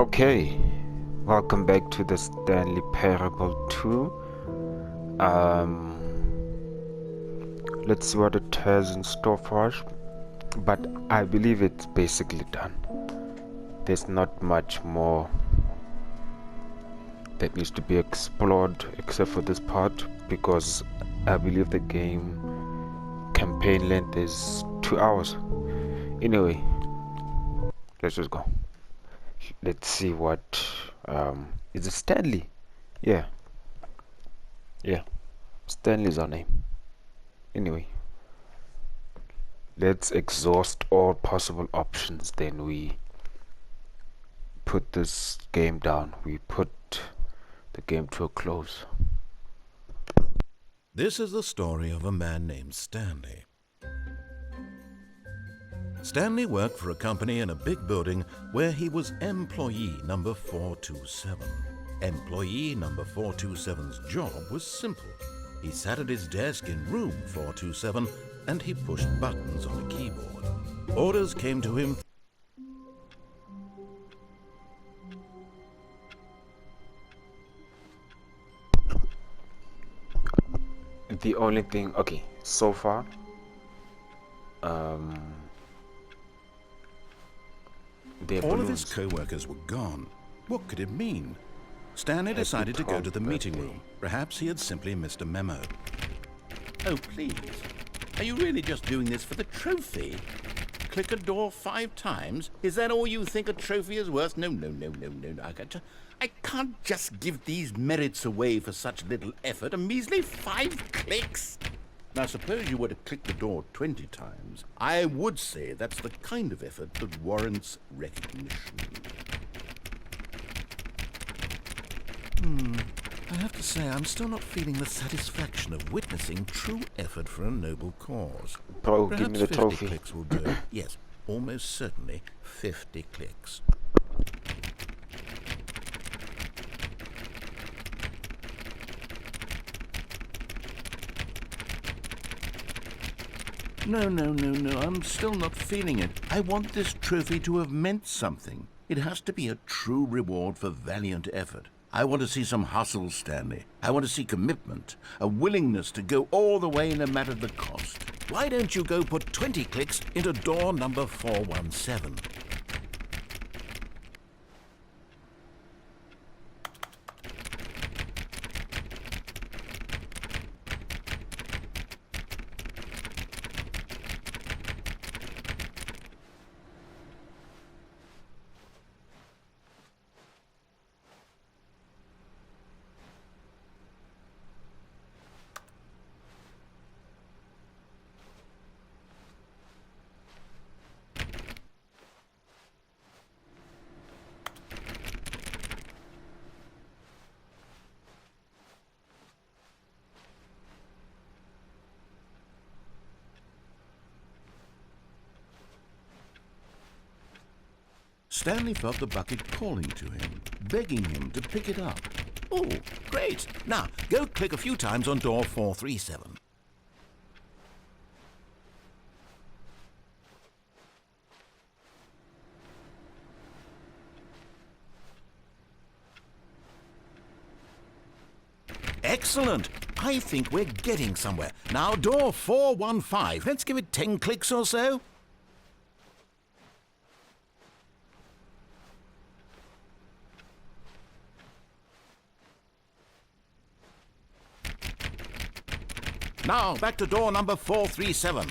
Okay, welcome back to the Stanley Parable 2. Let's see what it has in store for us, but I believe it's basically done. There's not much more that needs to be explored except for this part, because I believe the game campaign length is 2 hours. Anyway, let's just go. Let's see what is it Stanley? Yeah, Stanley's our name. Anyway, let's exhaust all possible options, then we put this game down. We put the game to a close. This is the story of a man named Stanley. Stanley worked for a company in a big building where he was employee number 427. Employee number 427's job was simple. He sat at his desk in room 427 and he pushed buttons on a keyboard. Orders came to him. The only thing, okay, so far, All of his co-workers were gone. What could it mean? Stanley decided to go to the meeting room. Perhaps he had simply missed a memo. Oh, please. Are you really just doing this for the trophy? Click a door 5 times? Is that all you think a trophy is worth? No. I can't just give these merits away for such little effort. A measly 5 clicks? Now, suppose you were to click the door 20 times. I would say that's the kind of effort that warrants recognition. I have to say, I'm still not feeling the satisfaction of witnessing true effort for a noble cause. Bro, Perhaps give me the 50 trophy. clicks will do. Yes, almost certainly 50 clicks. No. I'm still not feeling it. I want this trophy to have meant something. It has to be a true reward for valiant effort. I want to see some hustle, Stanley. I want to see commitment, a willingness to go all the way no matter the cost. Why don't you go put 20 clicks into door number 417? Stanley felt the bucket calling to him, begging him to pick it up. Oh, great. Now, go click a few times on door 437. Excellent. I think we're getting somewhere. Now, door 415. Let's give it 10 clicks or so. Now, back to door number 437.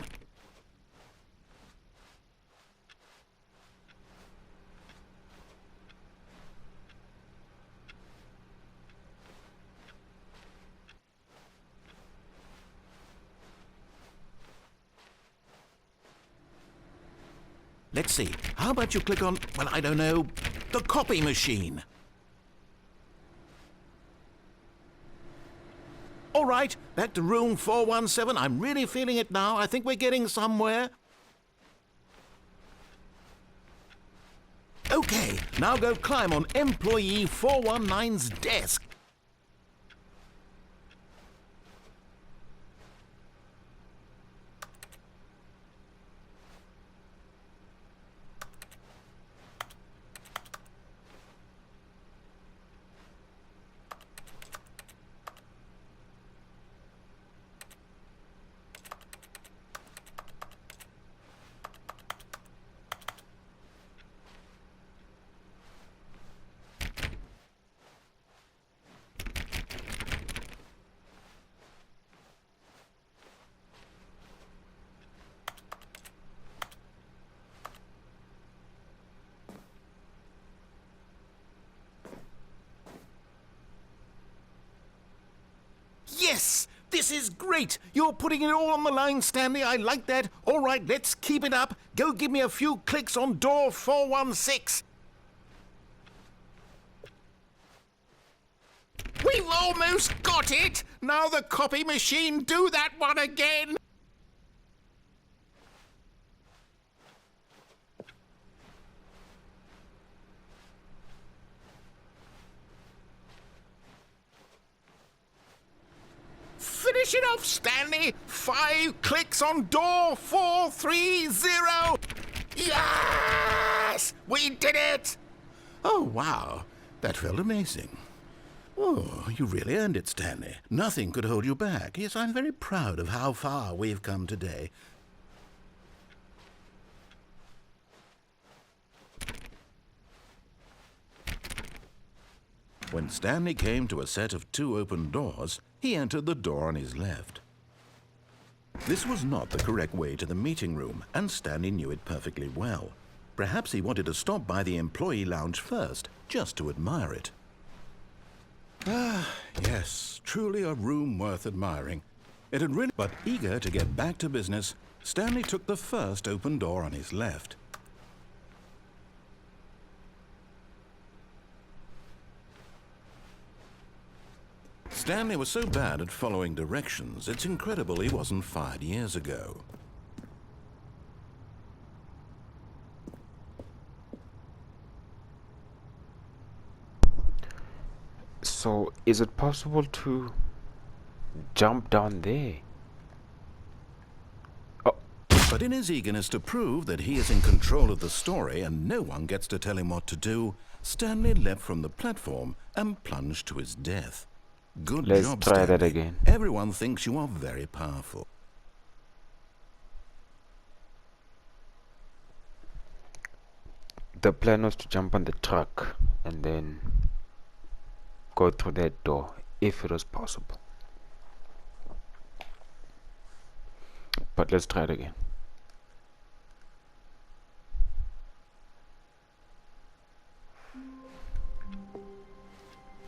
Let's see. How about you click on, well, I don't know, the copy machine? All right, back to room 417. I'm really feeling it now. I think we're getting somewhere. Okay, now go climb on employee 419's desk. This is great. You're putting it all on the line, Stanley. I like that. All right, let's keep it up. Go give me a few clicks on door 416. We've almost got it. Now the copy machine, do that one again. Finish it off, Stanley. 5 clicks on door 430. Yes! We did it! Oh, wow. That felt amazing. Oh, you really earned it, Stanley. Nothing could hold you back. Yes, I'm very proud of how far we've come today. When Stanley came to a set of 2 open doors, he entered the door on his left. This was not the correct way to the meeting room, and Stanley knew it perfectly well. Perhaps he wanted to stop by the employee lounge first, just to admire it. Ah, yes, truly a room worth admiring. It had really... But eager to get back to business, Stanley took the first open door on his left. Stanley was so bad at following directions, it's incredible he wasn't fired years ago. So, is it possible to jump down there? Oh. But in his eagerness to prove that he is in control of the story and no one gets to tell him what to do, Stanley leapt from the platform and plunged to his death. Good Let's job, try Stanley. that again. Everyone thinks you are very powerful. The plan was to jump on the truck and then go through that door, if it was possible. But let's try it again.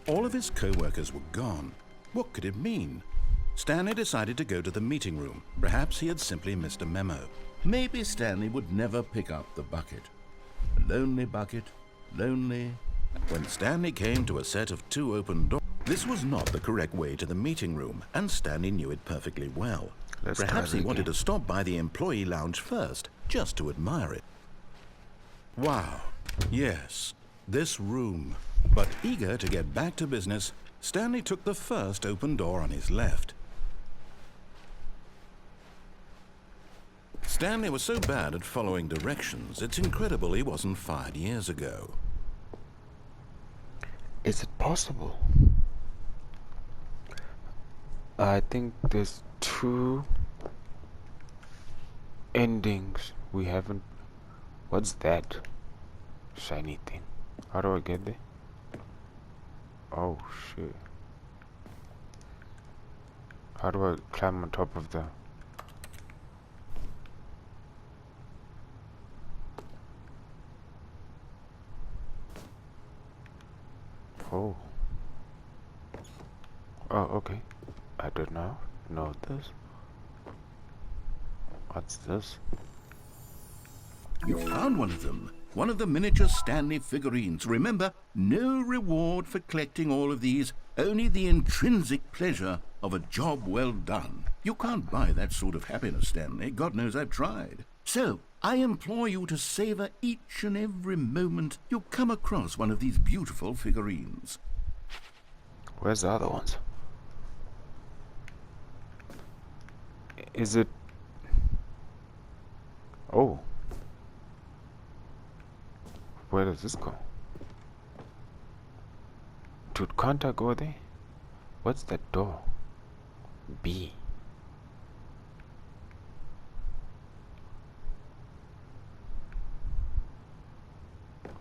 All of his co-workers were gone. What could it mean? Stanley decided to go to the meeting room. Perhaps he had simply missed a memo. Maybe Stanley would never pick up the bucket. A lonely bucket, lonely. When Stanley came to a set of 2 open doors, this was not the correct way to the meeting room, and Stanley knew it perfectly well. Perhaps he wanted to stop by the employee lounge first, just to admire it. Wow, yes, this room. But eager to get back to business, Stanley took the first open door on his left. Stanley was so bad at following directions, it's incredible he wasn't fired years ago. Is it possible? I think there's 2 endings we haven't... What's that shiny thing? How do I get there? Oh shit. How do I climb on top of the... Oh. Oh, okay. I don't know this. What's this? You found one of them. One of the miniature Stanley figurines. Remember, no reward for collecting all of these, only the intrinsic pleasure of a job well done. You can't buy that sort of happiness, Stanley. God knows I've tried. So, I implore you to savor each and every moment you come across one of these beautiful figurines. Where's the other ones? Is it... Oh. Where does this go? Dude, can't I go there? What's that door? B.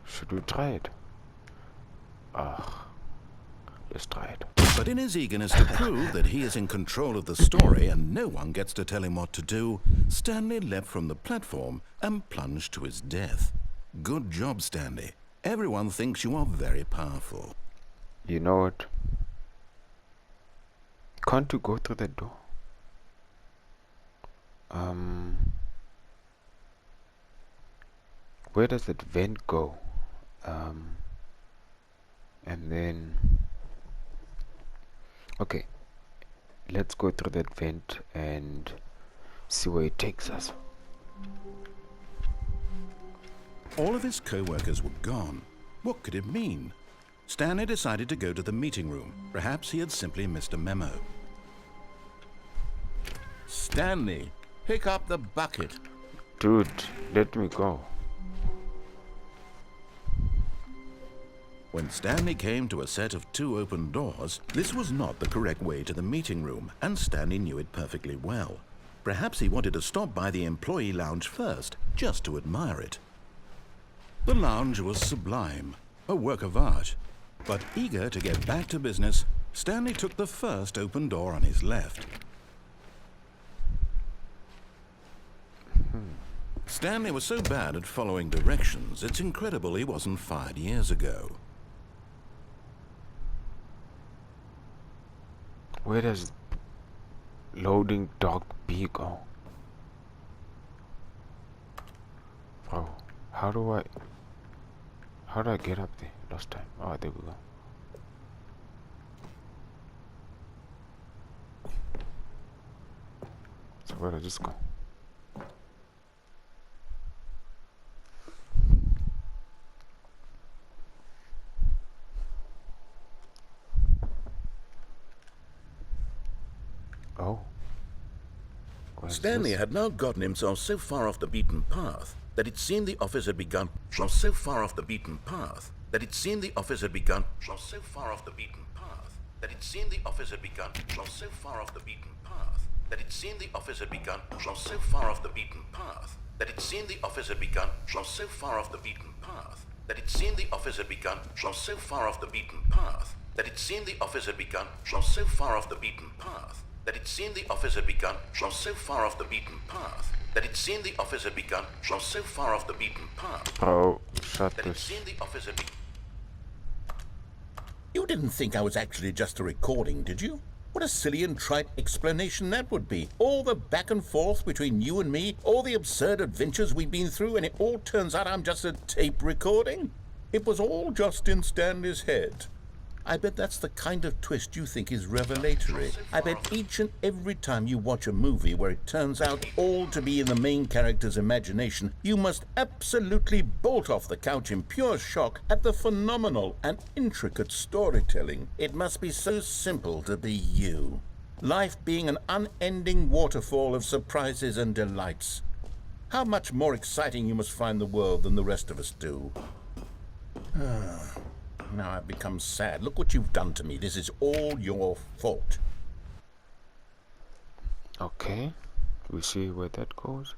Should we try it? Let's try it. But in his eagerness to prove that he is in control of the story and no one gets to tell him what to do, Stanley leapt from the platform and plunged to his death. Good job, Stanley. Everyone thinks you are very powerful. You know what? Can't you go through that door? Where does that vent go? And then, okay, let's go through that vent and see where it takes us. All of his co-workers were gone. What could it mean? Stanley decided to go to the meeting room. Perhaps he had simply missed a memo. Stanley, pick up the bucket. Dude, let me go. When Stanley came to a set of 2 open doors, this was not the correct way to the meeting room, and Stanley knew it perfectly well. Perhaps he wanted to stop by the employee lounge first, just to admire it. The lounge was sublime, a work of art. But eager to get back to business, Stanley took the first open door on his left. Stanley was so bad at following directions, it's incredible he wasn't fired years ago. Where does loading dock B go? Oh, how do I get up there last time? Oh, there we go. So where does this go? Oh. Stanley had now gotten himself so far off the beaten path that it seemed the office had begun. So far off the beaten path that it seemed the office had begun. So far off the beaten path that it seemed the office had begun. So far off the beaten path that it seemed the office had begun. So far off the beaten path that it seemed the office had begun. So far off the beaten path that it seemed the office had begun. So far off the beaten path that it seemed the office had begun. So far off the beaten path that it seemed the office had begun. So far off the beaten path that it seemed the office had begun. So far off the beaten path. Oh, shut That it this. seemed the office had begun. You didn't think I was actually just a recording, did you? What a silly and trite explanation that would be. All the back and forth between you and me, all the absurd adventures we've been through, and it all turns out I'm just a tape recording? It was all just in Stanley's head. I bet that's the kind of twist you think is revelatory. I bet each and every time you watch a movie where it turns out all to be in the main character's imagination, you must absolutely bolt off the couch in pure shock at the phenomenal and intricate storytelling. It must be so simple to be you. Life being an unending waterfall of surprises and delights. How much more exciting you must find the world than the rest of us do. Now I've become sad. Look what you've done to me. This is all your fault. Okay, we see where that goes.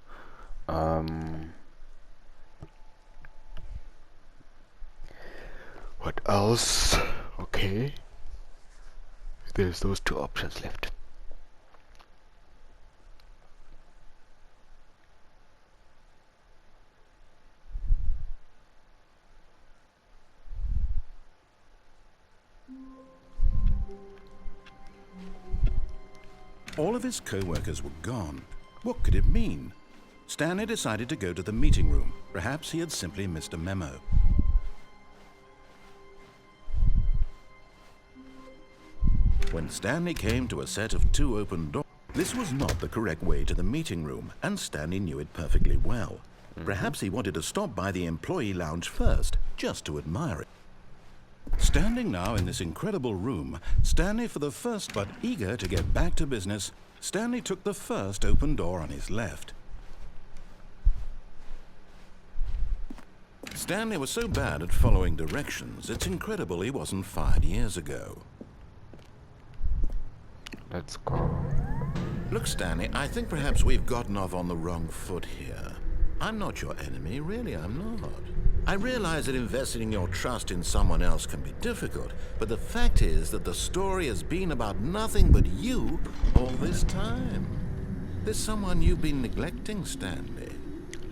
What else? Okay, there's those 2 options left. All of his co-workers were gone. What could it mean? Stanley decided to go to the meeting room. Perhaps he had simply missed a memo. When Stanley came to a set of 2 open doors, this was not the correct way to the meeting room, and Stanley knew it perfectly well. Perhaps he wanted to stop by the employee lounge first, just to admire it. Standing now in this incredible room, Stanley for the first but eager to get back to business, Stanley took the first open door on his left. Stanley was so bad at following directions, it's incredible he wasn't fired years ago. Let's go. Look, Stanley, I think perhaps we've gotten off on the wrong foot here. I'm not your enemy, really, I'm not. I realize that investing your trust in someone else can be difficult, but the fact is that the story has been about nothing but you all this time. There's someone you've been neglecting, Stanley.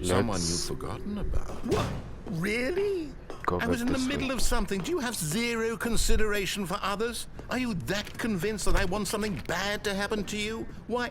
Someone you've forgotten about. What? Really? I was in the middle of something. Do you have zero consideration for others? Are you that convinced that I want something bad to happen to you? Why,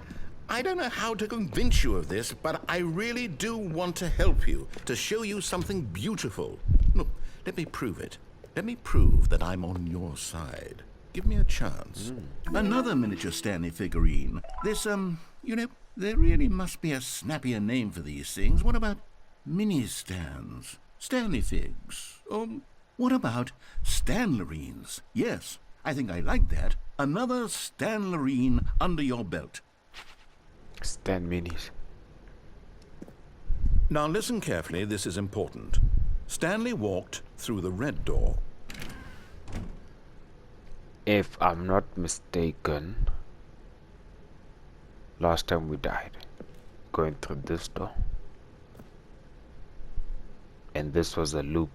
I don't know how to convince you of this, but I really do want to help you, to show you something beautiful. Look, let me prove it. Let me prove that I'm on your side. Give me a chance. Another miniature Stanley figurine. This, you know, there really must be a snappier name for these things. What about mini-stands? Stanley figs? Or what about Stanlerines? Yes, I think I like that. Another Stanlerine under your belt. Stan minis. Now listen carefully, this is important. Stanley walked through the red door. If I'm not mistaken, last time we died going through this door, and this was a loop.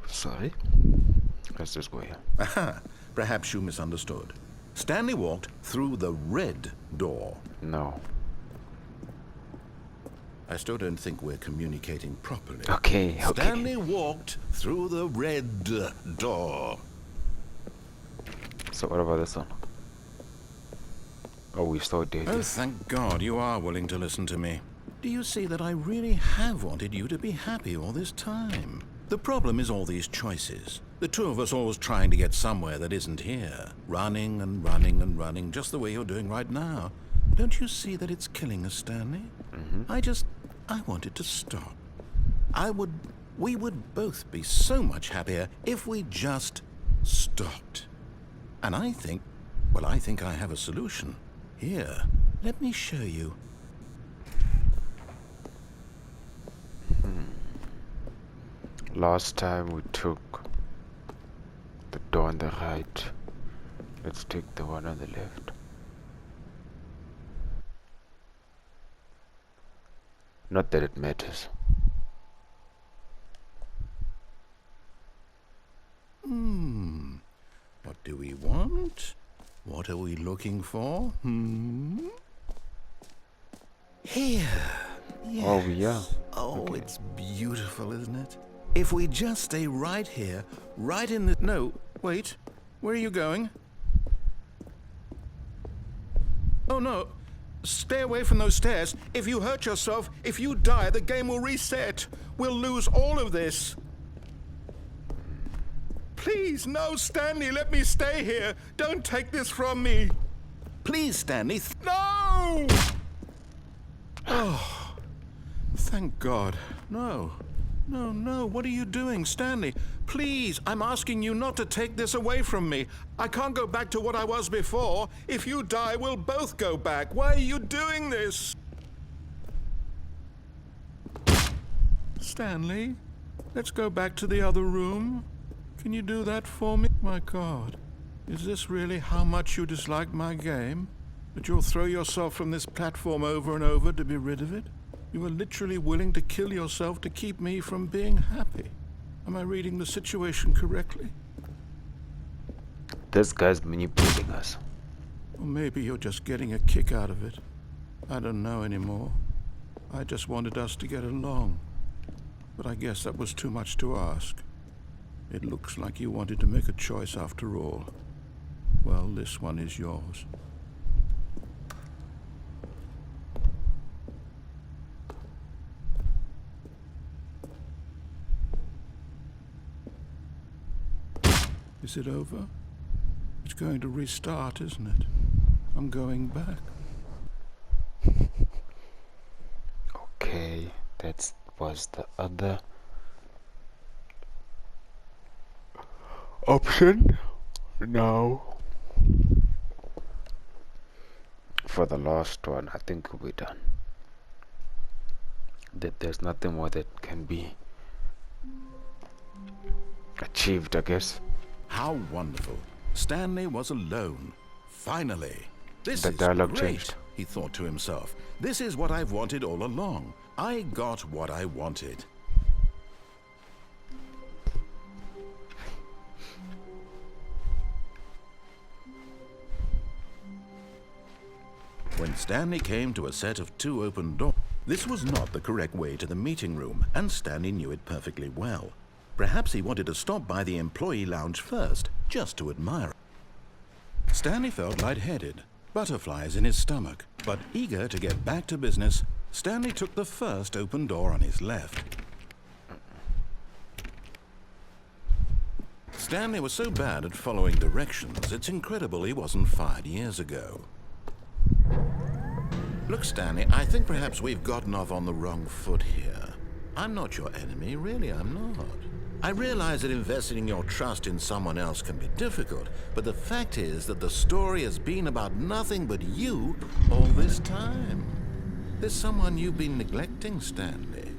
Sorry, let's just go here. Aha, perhaps you misunderstood. Stanley walked through the red door. No. I still don't think we're communicating properly. Okay. Stanley walked through the red door. So what about this one? Oh, we still did. Oh, thank God you are willing to listen to me. Do you see that I really have wanted you to be happy all this time? The problem is all these choices. The two of us always trying to get somewhere that isn't here. Running and running and running, just the way you're doing right now. Don't you see that it's killing us, Stanley? I wanted to stop. We would both be so much happier if we just stopped. And I think I have a solution. Here, let me show you. Last time we took the door on the right. Let's take the one on the left. Not that it matters. What do we want? What are we looking for? Here. Yes. Oh, yeah. Oh, okay. It's beautiful, isn't it? If we just stay right here, right in the... No, wait. Where are you going? Oh, no. Stay away from those stairs. If you hurt yourself, if you die, the game will reset. We'll lose all of this. Please, no, Stanley, let me stay here. Don't take this from me. Please, Stanley. No! Oh, thank God. No. No, no, what are you doing, Stanley? Please, I'm asking you not to take this away from me. I can't go back to what I was before. If you die, we'll both go back. Why are you doing this? Stanley, let's go back to the other room. Can you do that for me? My God, is this really how much you dislike my game? That you'll throw yourself from this platform over and over to be rid of it? You are literally willing to kill yourself to keep me from being happy. Am I reading the situation correctly? This guy's manipulating us. Or maybe you're just getting a kick out of it. I don't know anymore. I just wanted us to get along. But I guess that was too much to ask. It looks like you wanted to make a choice after all. Well, this one is yours. Is it over? It's going to restart, isn't it? I'm going back. Okay, that was the other option. Now, for the last one, I think we're done. There's nothing more that can be achieved, I guess. How wonderful. Stanley was alone. Finally. This The is dialogue great, changed. he thought to himself. This is what I've wanted all along. I got what I wanted. When Stanley came to a set of 2 open doors, this was not the correct way to the meeting room, and Stanley knew it perfectly well. Perhaps he wanted to stop by the employee lounge first, just to admire it. Stanley felt lightheaded, butterflies in his stomach, but eager to get back to business, Stanley took the first open door on his left. Stanley was so bad at following directions, it's incredible he wasn't fired years ago. Look, Stanley, I think perhaps we've gotten off on the wrong foot here. I'm not your enemy, really, I'm not. I realize that investing your trust in someone else can be difficult, but the fact is that the story has been about nothing but you all this time. There's someone you've been neglecting, Stanley.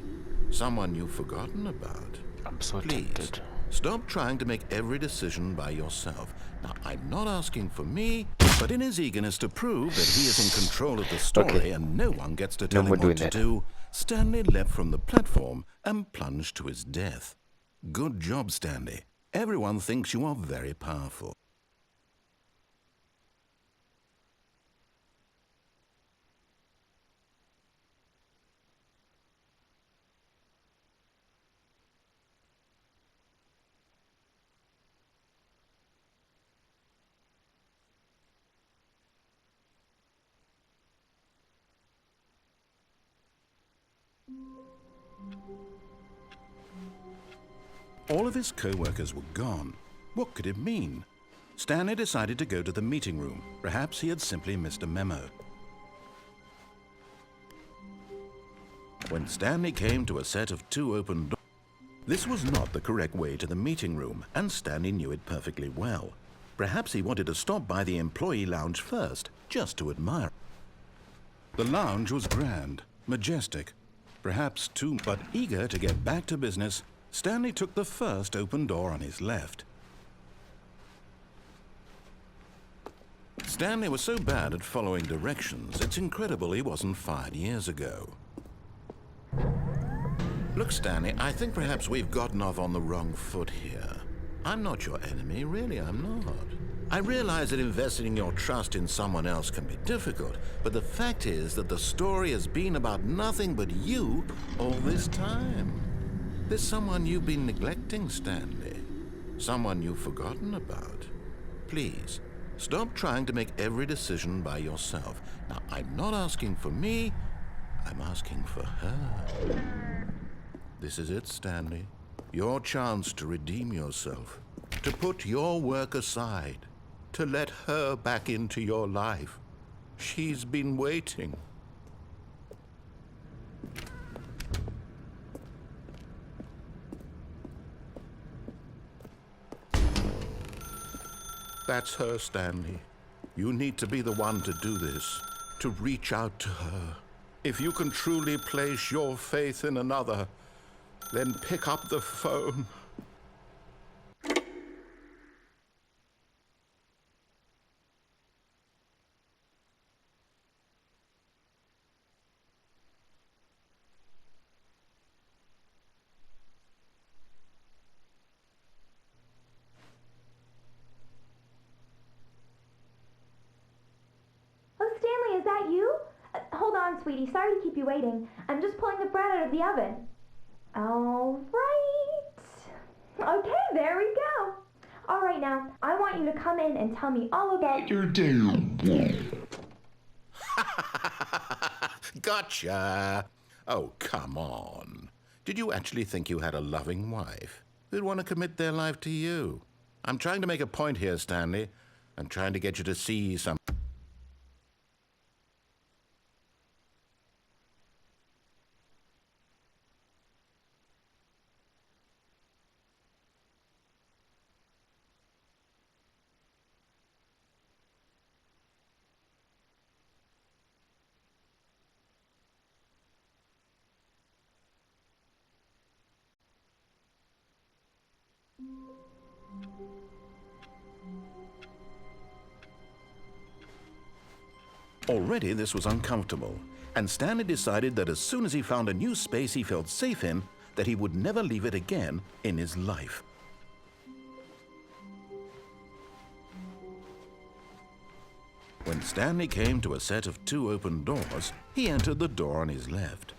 Someone you've forgotten about. I'm so Please, tempted. stop trying to make every decision by yourself. Now, I'm not asking for me, but in his eagerness to prove that he is in control of the story Okay. and no one gets to tell No him more what doing to that. do, Stanley leapt from the platform and plunged to his death. Good job, Stanley. Everyone thinks you are very powerful. All of his co-workers were gone. What could it mean? Stanley decided to go to the meeting room. Perhaps he had simply missed a memo. When Stanley came to a set of 2 open doors, this was not the correct way to the meeting room, and Stanley knew it perfectly well. Perhaps he wanted to stop by the employee lounge first, just to admire. The lounge was grand, majestic, perhaps too, but eager to get back to business, Stanley took the first open door on his left. Stanley was so bad at following directions, it's incredible he wasn't fired years ago. Look, Stanley, I think perhaps we've gotten off on the wrong foot here. I'm not your enemy, really, I'm not. I realize that investing your trust in someone else can be difficult, but the fact is that the story has been about nothing but you all this time. There's someone you've been neglecting, Stanley. Someone you've forgotten about. Please, stop trying to make every decision by yourself. Now, I'm not asking for me, I'm asking for her. This is it, Stanley. Your chance to redeem yourself. To put your work aside. To let her back into your life. She's been waiting. That's her, Stanley. You need to be the one to do this, to reach out to her. If you can truly place your faith in another, then pick up the phone. Oh, Stanley, is that you? Hold on, sweetie. Sorry to keep you waiting. I'm just pulling the bread out of the oven. All right. Okay, there we go. All right, now, I want you to come in and tell me all about your day. Gotcha. Oh, come on. Did you actually think you had a loving wife who'd want to commit their life to you? I'm trying to make a point here, Stanley. I'm trying to get you to see some... Already this was uncomfortable, and Stanley decided that as soon as he found a new space he felt safe in, that he would never leave it again in his life. When Stanley came to a set of 2 open doors, he entered the door on his left.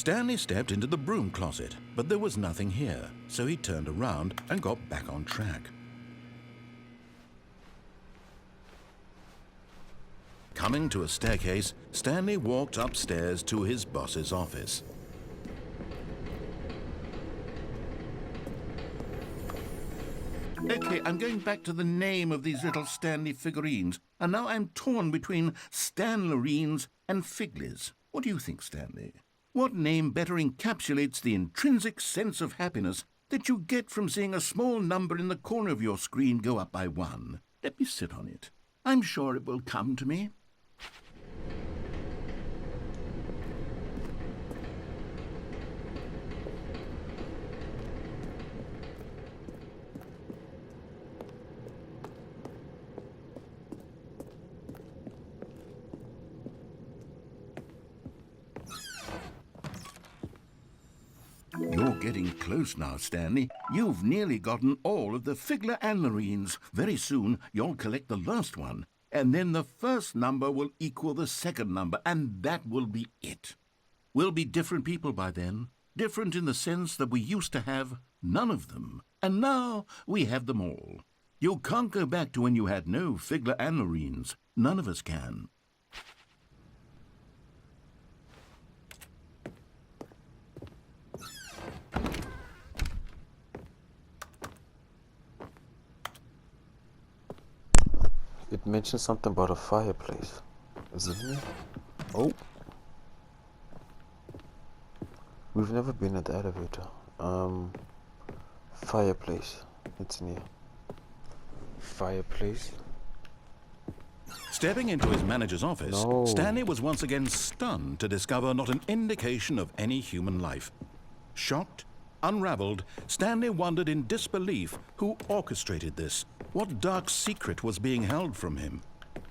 Stanley stepped into the broom closet, but there was nothing here, so he turned around and got back on track. Coming to a staircase, Stanley walked upstairs to his boss's office. Okay, I'm going back to the name of these little Stanley figurines, and now I'm torn between Stanlerines and Figlies. What do you think, Stanley? What name better encapsulates the intrinsic sense of happiness that you get from seeing a small number in the corner of your screen go up by 1? Let me sit on it. I'm sure it will come to me. You're getting close now, Stanley. You've nearly gotten all of the Figler Anlerines. Very soon, you'll collect the last one, and then the first number will equal the second number, and that will be it. We'll be different people by then. Different in the sense that we used to have none of them, and now we have them all. You can't go back to when you had no Figler Anlerines. None of us can. It mentioned something about a fireplace, isn't it? Oh. We've never been at the elevator. Fireplace. It's near. Fireplace. Stepping into his manager's office, No. Stanley was once again stunned to discover not an indication of any human life. Shocked, unraveled, Stanley wondered in disbelief who orchestrated this. What dark secret was being held from him?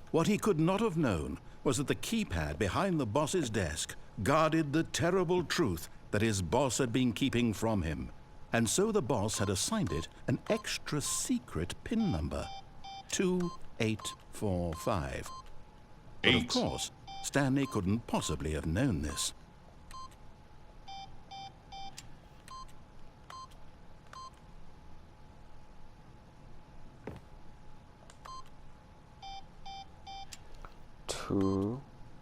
What he could not have known was that the keypad behind the boss's desk guarded the terrible truth that his boss had been keeping from him. And so the boss had assigned it an extra secret PIN number, 2845. But of course, Stanley couldn't possibly have known this.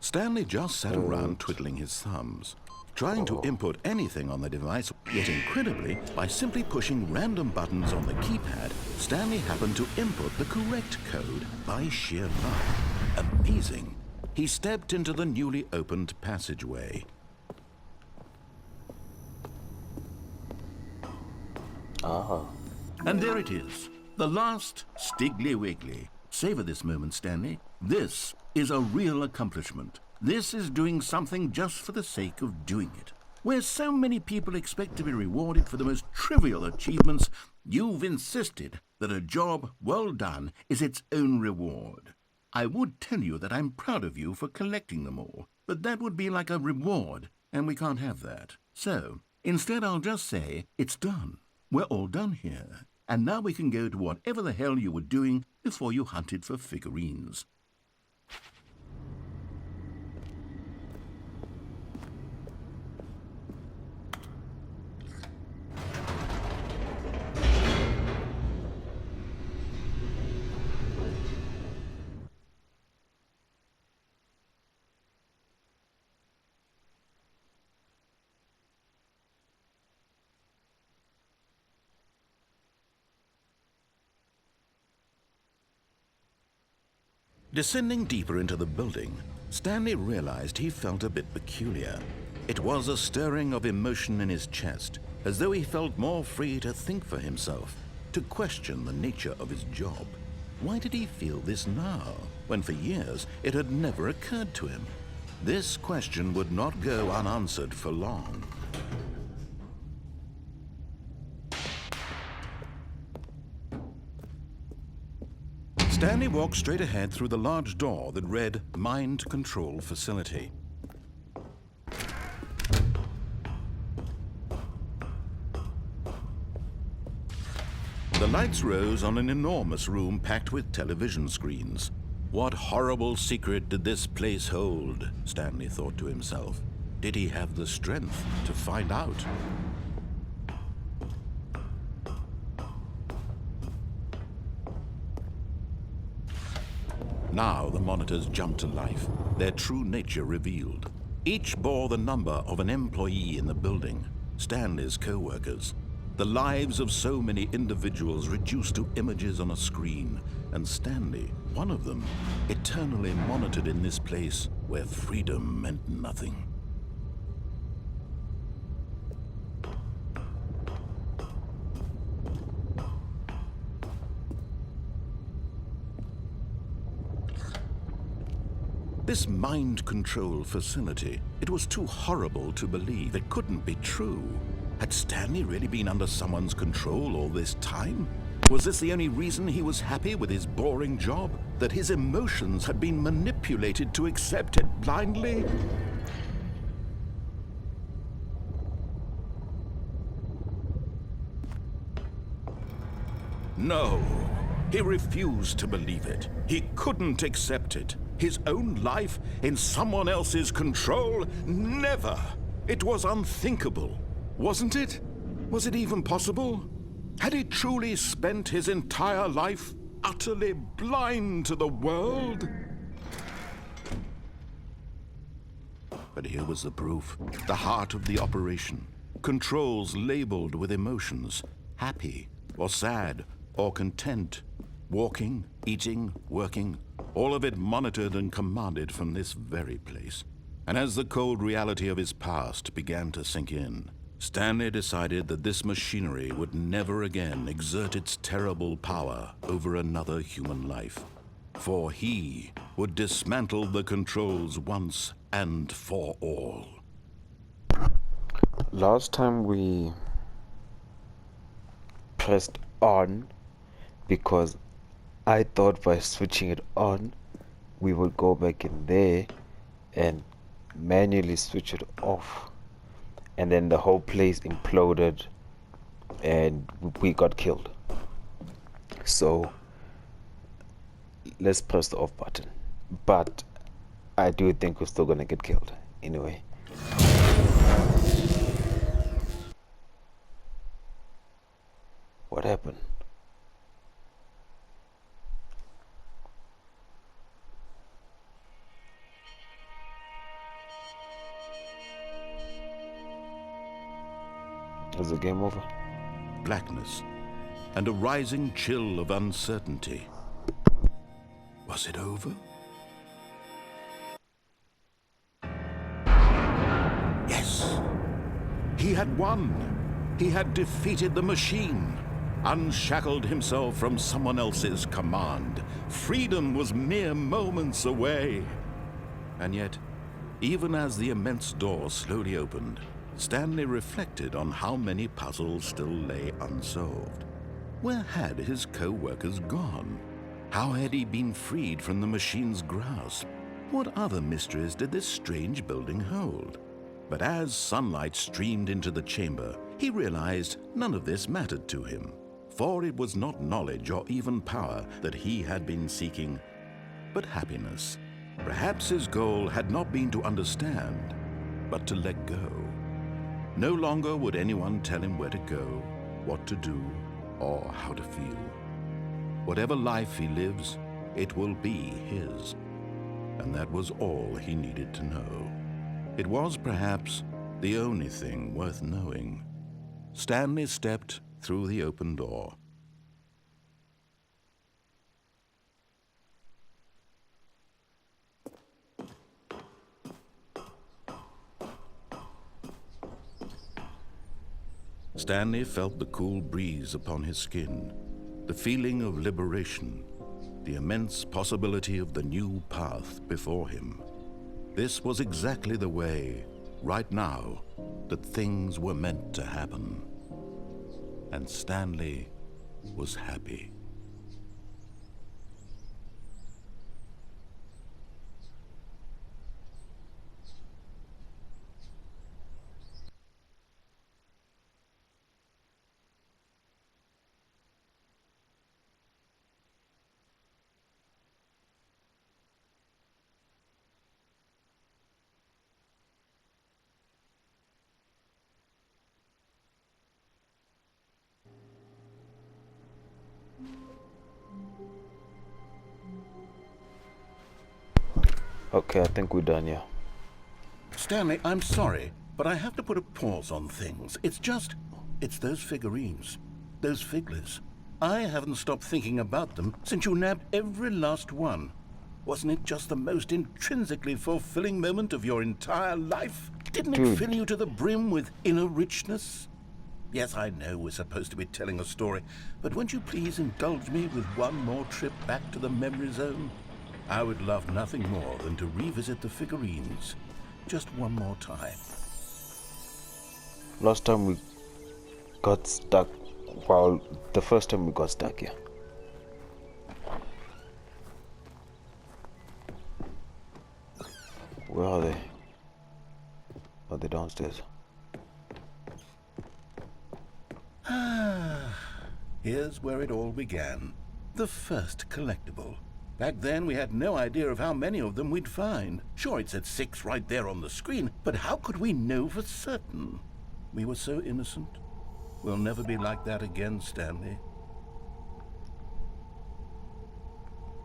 Stanley just sat around twiddling his thumbs, trying to input anything on the device, yet incredibly, by simply pushing random buttons on the keypad, Stanley happened to input the correct code by sheer luck. Amazing. He stepped into the newly opened passageway. And there it is, the last Stiggly Wiggly. Savor this moment, Stanley. This is a real accomplishment. This is doing something just for the sake of doing it. Where so many people expect to be rewarded for the most trivial achievements, you've insisted that a job well done is its own reward. I would tell you that I'm proud of you for collecting them all, but that would be like a reward, and we can't have that. So, instead I'll just say, it's done. We're all done here. And now we can go to whatever the hell you were doing before you hunted for figurines. Descending deeper into the building, Stanley realized he felt a bit peculiar. It was a stirring of emotion in his chest, as though he felt more free to think for himself, to question the nature of his job. Why did he feel this now, when for years it had never occurred to him? This question would not go unanswered for long. Stanley walked straight ahead through the large door that read Mind Control Facility. The lights rose on an enormous room packed with television screens. What horrible secret did this place hold? Stanley thought to himself. Did he have the strength to find out? Now the monitors jumped to life, their true nature revealed. Each bore the number of an employee in the building, Stanley's co-workers. The lives of so many individuals reduced to images on a screen, and Stanley, one of them, eternally monitored in this place where freedom meant nothing. This mind control facility, it was too horrible to believe. It couldn't be true. Had Stanley really been under someone's control all this time? Was this the only reason he was happy with his boring job? That his emotions had been manipulated to accept it blindly? No, he refused to believe it. He couldn't accept it. His own life in someone else's control? Never! It was unthinkable, wasn't it? Was it even possible? Had he truly spent his entire life utterly blind to the world? But here was the proof, the heart of the operation. Controls labeled with emotions, happy or sad or content, walking, eating, working, all of it monitored and commanded from this very place. And as the cold reality of his past began to sink in, Stanley decided that this machinery would never again exert its terrible power over another human life. For he would dismantle the controls once and for all. Last time we pressed on because I thought by switching it on we would go back in there and manually switch it off, and then the whole place imploded and we got killed. So let's press the off button, but I do think we're still gonna get killed anyway. What happened? Is the game over? Blackness and a rising chill of uncertainty. Was it over? Yes! He had won! He had defeated the machine, unshackled himself from someone else's command. Freedom was mere moments away. And yet, even as the immense door slowly opened, Stanley reflected on how many puzzles still lay unsolved. Where had his co-workers gone? How had he been freed from the machine's grasp? What other mysteries did this strange building hold? But as sunlight streamed into the chamber, he realized none of this mattered to him, for it was not knowledge or even power that he had been seeking, but happiness. Perhaps his goal had not been to understand, but to let go. No longer would anyone tell him where to go, what to do, or how to feel. Whatever life he lives, it will be his. And that was all he needed to know. It was perhaps the only thing worth knowing. Stanley stepped through the open door. Stanley felt the cool breeze upon his skin, the feeling of liberation, the immense possibility of the new path before him. This was exactly the way, right now, that things were meant to happen. And Stanley was happy. Okay, I think we're done, yeah. Stanley, I'm sorry, but I have to put a pause on things. It's those figurines, those figlets. I haven't stopped thinking about them since you nabbed every last one. Wasn't it just the most intrinsically fulfilling moment of your entire life? Didn't it fill you to the brim with inner richness? Yes, I know we're supposed to be telling a story, but won't you please indulge me with one more trip back to the memory zone? I would love nothing more than to revisit the figurines. Just one more time. Last time we got stuck, well, the first time we got stuck, yeah. Where are they? Are they downstairs? Here's where it all began. The first collectible. Back then, we had no idea of how many of them we'd find. Sure, it said 6 right there on the screen, but how could we know for certain? We were so innocent. We'll never be like that again, Stanley.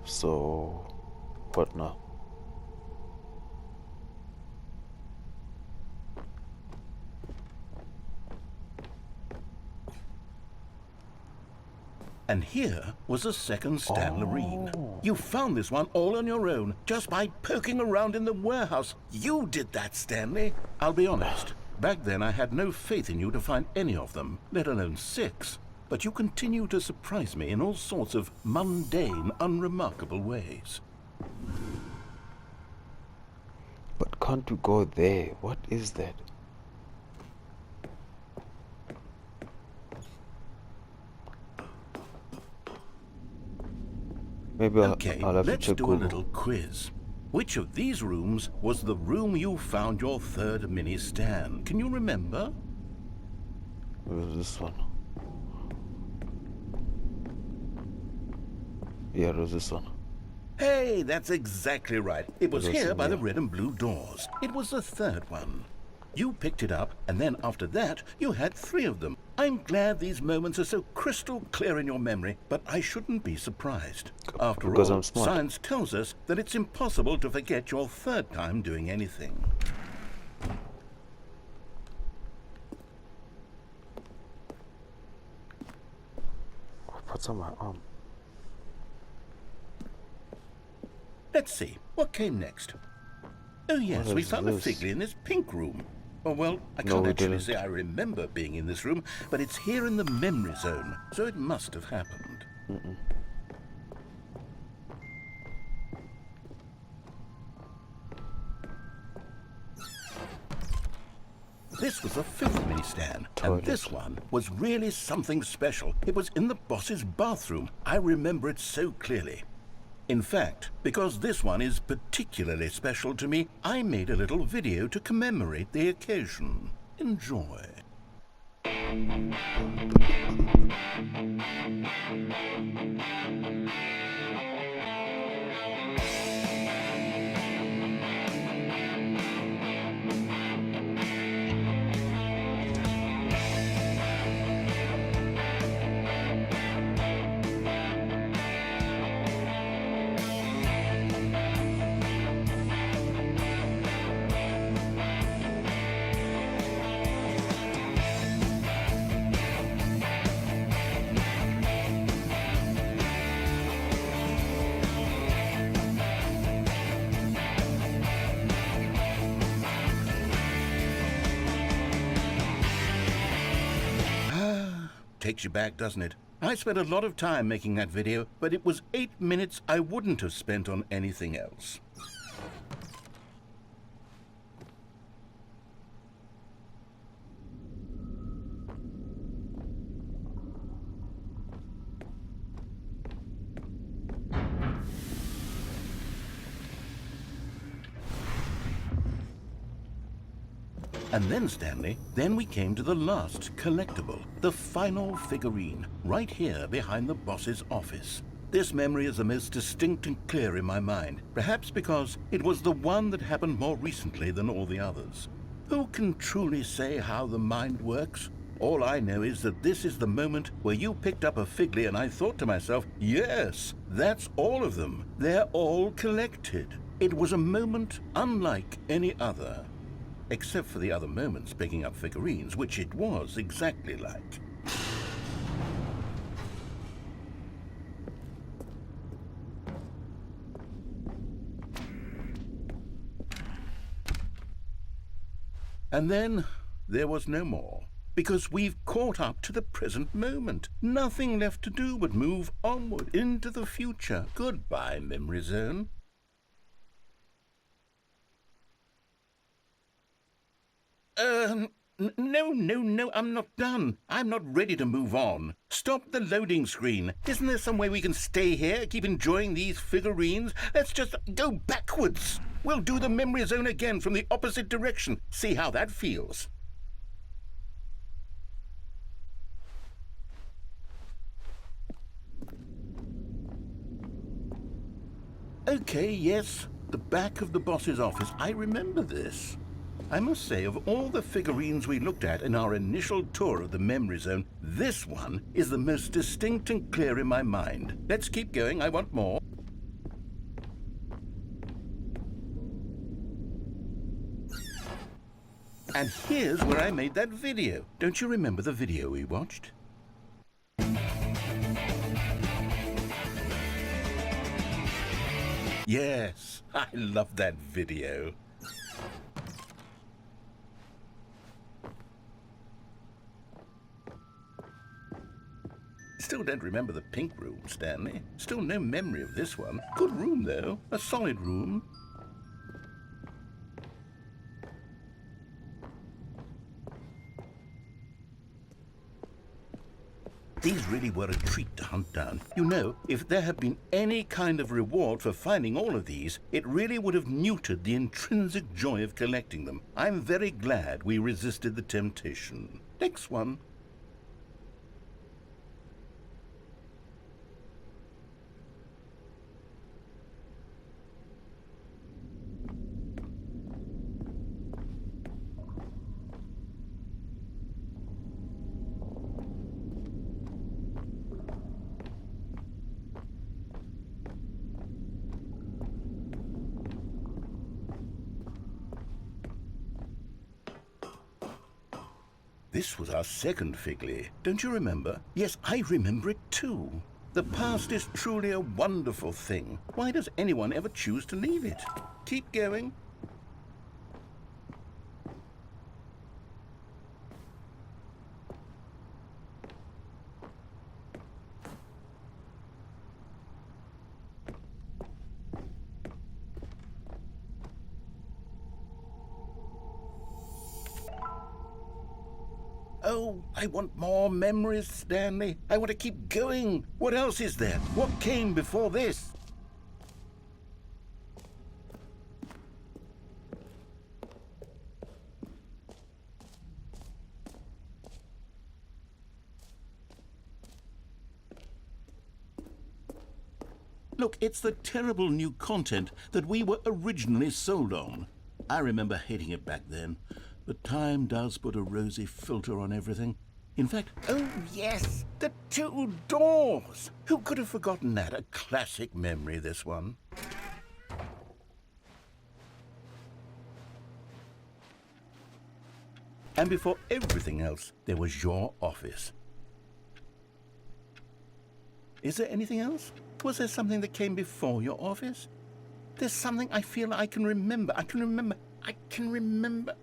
So, what now? And here was a second Stanlerine. You found this one all on your own, just by poking around in the warehouse. You did that, Stanley. I'll be honest. Back then, I had no faith in you to find any of them, let alone 6. But you continue to surprise me in all sorts of mundane, unremarkable ways. But can't you go there? What is that? Maybe I'll have to check let's do Google. a little quiz. Which of these rooms was the room you found your third mini Stan? Can you remember? Where's this one? Yeah, it was this one. Hey, that's exactly right. It was It was here by the here. red and blue doors. It was the third one. You picked it up, and then after that, you had 3 of them. I'm glad these moments are so crystal clear in your memory, but I shouldn't be surprised. After Because all, I'm smart. science tells us that it's impossible to forget your third time doing anything. What's on my arm? Let's see, what came next? Oh yes, What we is found a this? figly in this pink room. Oh well, I No, can't we actually didn't. say I remember being in this room, but it's here in the memory zone, so it must have happened. This was the 5th mini Stan, and this one was really something special. It was in the boss's bathroom. I remember it so clearly. In fact, because this one is particularly special to me, I made a little video to commemorate the occasion. Enjoy. Takes you back, doesn't it? I spent a lot of time making that video, but it was 8 minutes I wouldn't have spent on anything else. And then, Stanley, then we came to the last collectible, the final figurine, right here behind the boss's office. This memory is the most distinct and clear in my mind, perhaps because it was the one that happened more recently than all the others. Who can truly say how the mind works? All I know is that this is the moment where you picked up a Figley and I thought to myself, yes, that's all of them. They're all collected. It was a moment unlike any other, except for the other moments picking up figurines, which it was exactly like. And then there was no more, because we've caught up to the present moment. Nothing left to do but move onward into the future. Goodbye, Memory Zone. No, I'm not done. I'm not ready to move on. Stop the loading screen. Isn't there some way we can stay here, keep enjoying these figurines? Let's just go backwards. We'll do the Memory Zone again from the opposite direction. See how that feels. Okay, yes, the back of the boss's office. I remember this. I must say, of all the figurines we looked at in our initial tour of the Memory Zone, this one is the most distinct and clear in my mind. Let's keep going, I want more. And here's where I made that video. Don't you remember the video we watched? Yes, I love that video. Still don't remember the pink room, Stanley. Still no memory of this one. Good room, though. A solid room. These really were a treat to hunt down. You know, if there had been any kind of reward for finding all of these, it really would have neutered the intrinsic joy of collecting them. I'm very glad we resisted the temptation. Next one. This was our second Figley. Don't you remember? Yes, I remember it too. The past is truly a wonderful thing. Why does anyone ever choose to leave it? Keep going. Oh, I want more memories, Stanley. I want to keep going. What else is there? What came before this? Look, it's the terrible new content that we were originally sold on. I remember hating it back then. But time does put a rosy filter on everything. In fact, oh yes, the two doors! Who could have forgotten that? A classic memory, this one. And before everything else, there was your office. Is there anything else? Was there something that came before your office? There's something I feel I can remember. I can remember.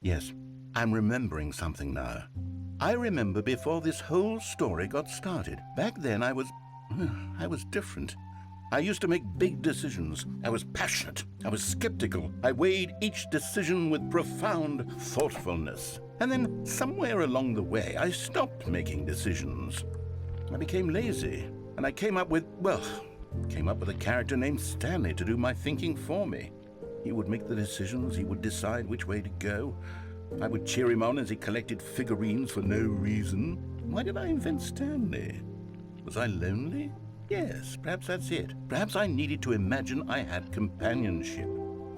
Yes, I'm remembering something now. I remember before this whole story got started. Back then I was different. I used to make big decisions. I was passionate. I was skeptical. I weighed each decision with profound thoughtfulness. And then somewhere along the way, I stopped making decisions. I became lazy. And I came up with a character named Stanley to do my thinking for me. He would make the decisions, he would decide which way to go. I would cheer him on as he collected figurines for no reason. Why did I invent Stanley? Was I lonely? Yes, perhaps that's it. Perhaps I needed to imagine I had companionship.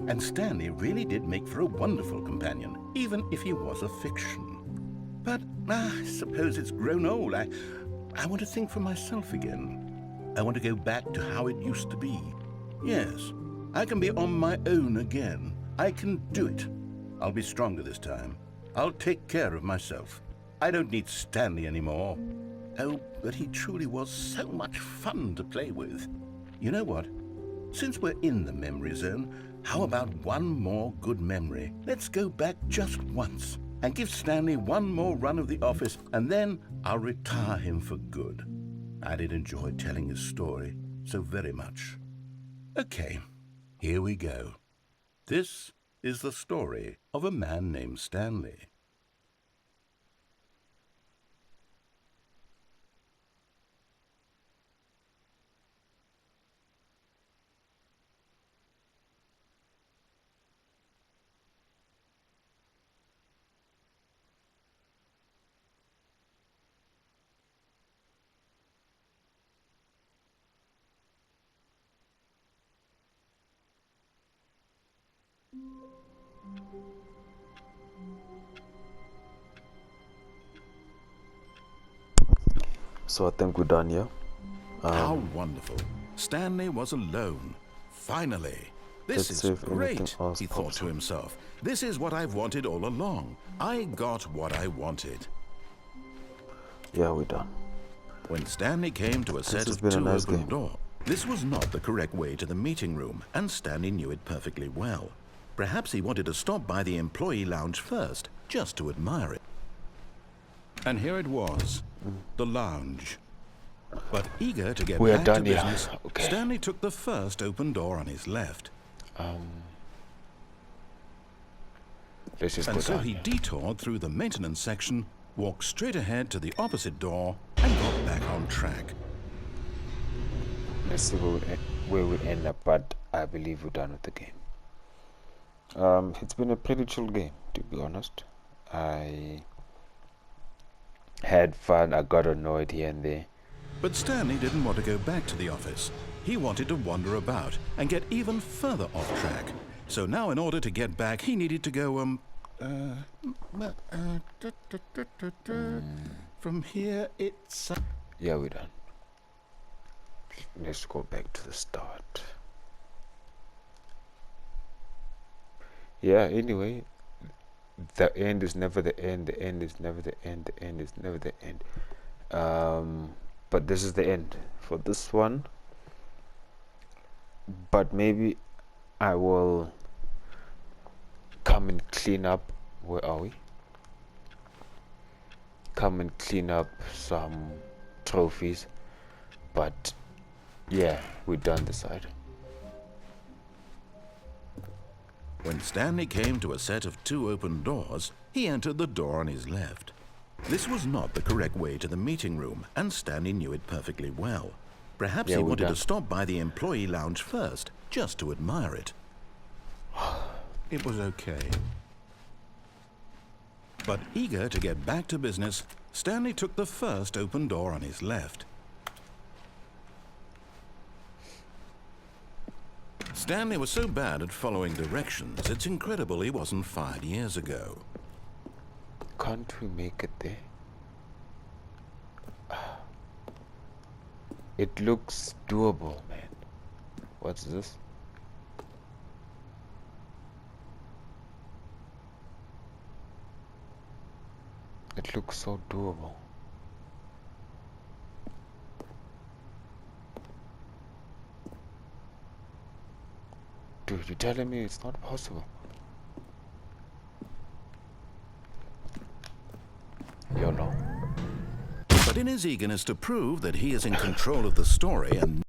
And Stanley really did make for a wonderful companion, even if he was a fiction. But I suppose it's grown old. I want to think for myself again. I want to go back to how it used to be. Yes, I can be on my own again. I can do it. I'll be stronger this time. I'll take care of myself. I don't need Stanley anymore. Oh, but he truly was so much fun to play with. You know what? Since we're in the memory zone, how about one more good memory? Let's go back just once and give Stanley one more run of the office, and then I'll retire him for good. I did enjoy telling his story so very much. Okay, here we go. This is the story of a man named Stanley. So I think we're done here. How wonderful. Stanley was alone. Finally. This Let's is see if anything great, else he thought pops to up. himself. This is what I've wanted all along. I got what I wanted. Yeah, we're done. When Stanley came to a set has of been a two nice open game. doors, this was not the correct way to the meeting room, and Stanley knew it perfectly well. Perhaps he wanted to stop by the employee lounge first, just to admire it. And here it was, the lounge. But eager to get We are back to done here. business, Okay. Stanley took the first open door on his left. Let's just go And so down he here. detoured through the maintenance section, walked straight ahead to the opposite door, and got back on track. Let's see where we end up, but I believe we're done with the game. It's been a pretty chill game, to be honest. I had fun. I got annoyed here and there. But Stanley didn't want to go back to the office. He wanted to wander about and get even further off track. So now in order to get back, he needed to go, from here it's... Yeah, we're done. Let's go back to the start. Yeah, anyway, the end is never the end. The end is never the end. The end is never the end. But this is the end for this one. But maybe I will come and clean up. Where are we? Come and clean up some trophies. But yeah, we're done this side. When Stanley came to a set of two open doors, he entered the door on his left. This was not the correct way to the meeting room, and Stanley knew it perfectly well. Perhaps Yeah, he we're wanted done. to stop by the employee lounge first, just to admire it. It was okay. But eager to get back to business, Stanley took the first open door on his left. Stanley was so bad at following directions, it's incredible he wasn't fired years ago. Can't we make it there? It looks doable, man. What's this? It looks so doable. Dude, you're telling me it's not possible? YOLO. But in his eagerness to prove that he is in control of the story and